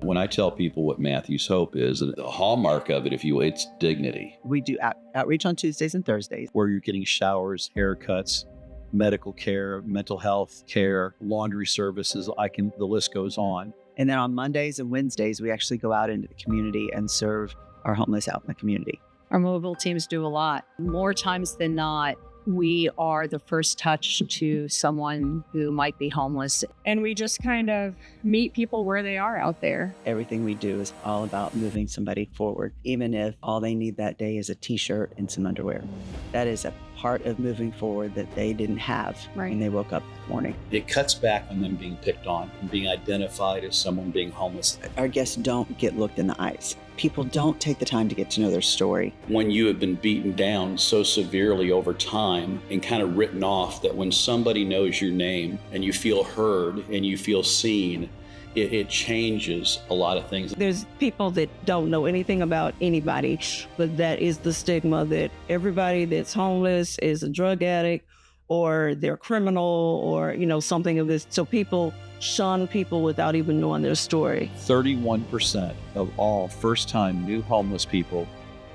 When I tell people what Matthew's Hope is, and the hallmark of it, if you will, it's dignity. We do outreach on Tuesdays and Thursdays, where you're getting showers, haircuts, medical care, mental health care, laundry services, the list goes on. And then on Mondays and Wednesdays, we actually go out into the community and serve our homeless out in the community. Our mobile teams do a lot. More times than not, we are the first touch to someone who might be homeless. And we just kind of meet people where they are out there. Everything we do is all about moving somebody forward, even if all they need that day is a t-shirt and some underwear. That is a part of moving forward that they didn't have when they woke up that morning. It cuts back on them being picked on and being identified as someone being homeless. Our guests don't get looked in the eyes. People don't take the time to get to know their story. When you have been beaten down so severely over time and kind of written off, that when somebody knows your name and you feel heard and you feel seen, it changes a lot of things. There's people that don't know anything about anybody, but that is the stigma that everybody that's homeless is a drug addict or they're criminal or, something of this. So people shun people without even knowing their story. 31% of all first-time new homeless people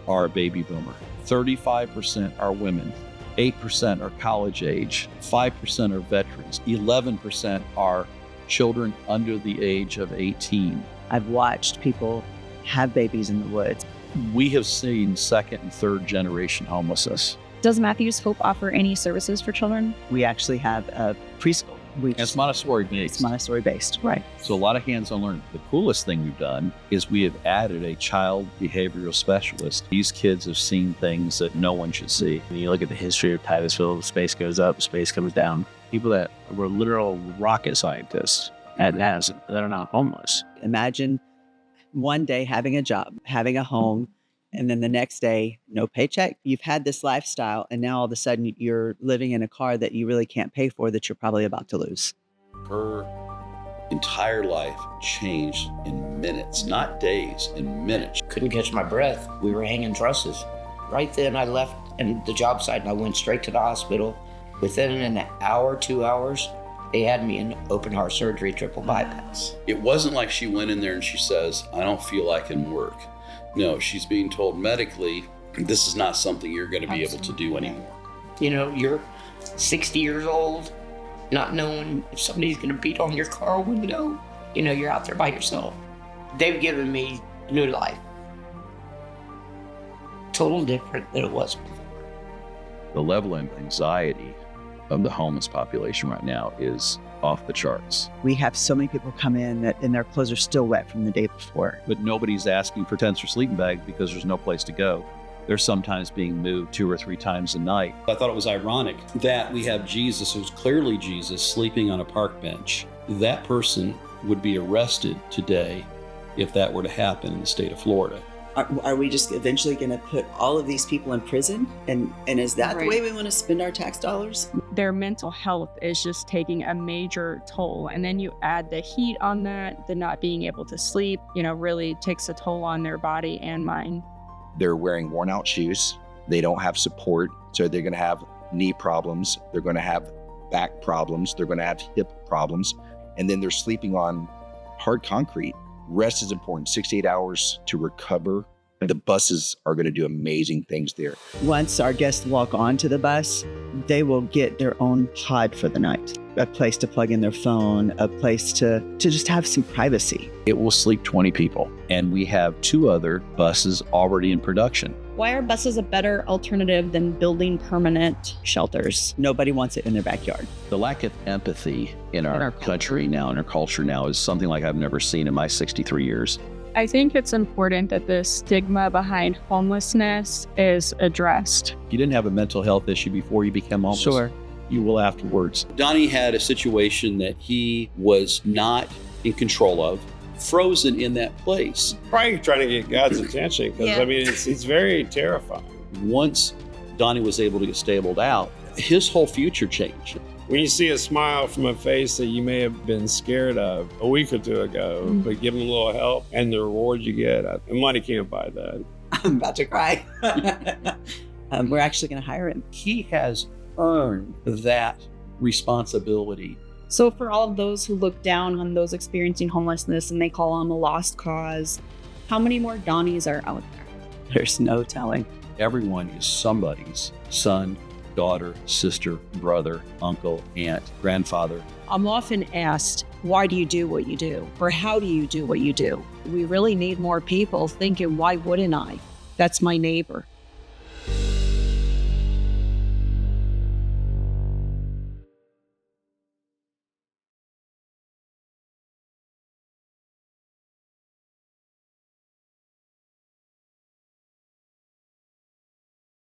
are a baby boomer. 35% are women. 8% are college age. 5% are veterans. 11% are children under the age of 18. I've watched people have babies in the woods. We have seen second and third generation homelessness. Does Matthew's Hope offer any services for children? We actually have a preschool. It's Montessori based. It's Montessori based, right. So a lot of hands-on learning. The coolest thing we've done is we have added a child behavioral specialist. These kids have seen things that no one should see. When you look at the history of Titusville, space goes up, space comes down. People that were literal rocket scientists that are not homeless. Imagine one day having a job, having a home, and then the next day, no paycheck. You've had this lifestyle, and now all of a sudden you're living in a car that you really can't pay for, that you're probably about to lose. Her entire life changed in minutes, not days, in minutes. Couldn't catch my breath. We were hanging trusses. Right then I left the job site and I went straight to the hospital. Within an hour, 2 hours, they had me in open heart surgery, triple bypass. It wasn't like she went in there and she says, I don't feel I can work. No, she's being told medically, this is not something you're going to be able to do anymore. You're 60 years old, not knowing if somebody's going to beat on your car window. You're out there by yourself. They've given me a new life. Total different than it was before. The level of anxiety of the homeless population right now is off the charts. We have so many people come in and their clothes are still wet from the day before. But nobody's asking for tents or sleeping bags because there's no place to go. They're sometimes being moved 2 or 3 times a night. I thought it was ironic that we have Jesus, who's clearly Jesus, sleeping on a park bench. That person would be arrested today if that were to happen in the state of Florida. Are we just eventually going to put all of these people in prison? And is that the way we want to spend our tax dollars? Their mental health is just taking a major toll. And then you add the heat on that, the not being able to sleep, really takes a toll on their body and mind. They're wearing worn out shoes. They don't have support. So they're going to have knee problems. They're going to have back problems. They're going to have hip problems. And then they're sleeping on hard concrete. Rest is important, 6 to 8 hours to recover. The buses are going to do amazing things there. Once our guests walk onto the bus, they will get their own pod for the night. A place to plug in their phone, a place to just have some privacy. It will sleep 20 people, and we have 2 other buses already in production. Why are buses a better alternative than building permanent shelters? Nobody wants it in their backyard. The lack of empathy in our country now, in our culture now, is something like I've never seen in my 63 years. I think it's important that the stigma behind homelessness is addressed. If you didn't have a mental health issue before you became homeless, Sure. You will afterwards. Donnie had a situation that he was not in control of, frozen in that place. Probably trying to get God's attention because, it's very terrifying. Once Donnie was able to get stabled out, his whole future changed. When you see a smile from a face that you may have been scared of a week or 2 ago, but give them a little help and the reward you get, money can't buy that. I'm about to cry. We're actually going to hire him. He has earned that responsibility So for all of those who look down on those experiencing homelessness and they call them a lost cause, how many more Donnies are out there? There's no telling. Everyone is somebody's son, daughter, sister, brother, uncle, aunt, grandfather. I'm often asked, why do you do what you do? Or how do you do what you do? We really need more people thinking, why wouldn't I? That's my neighbor.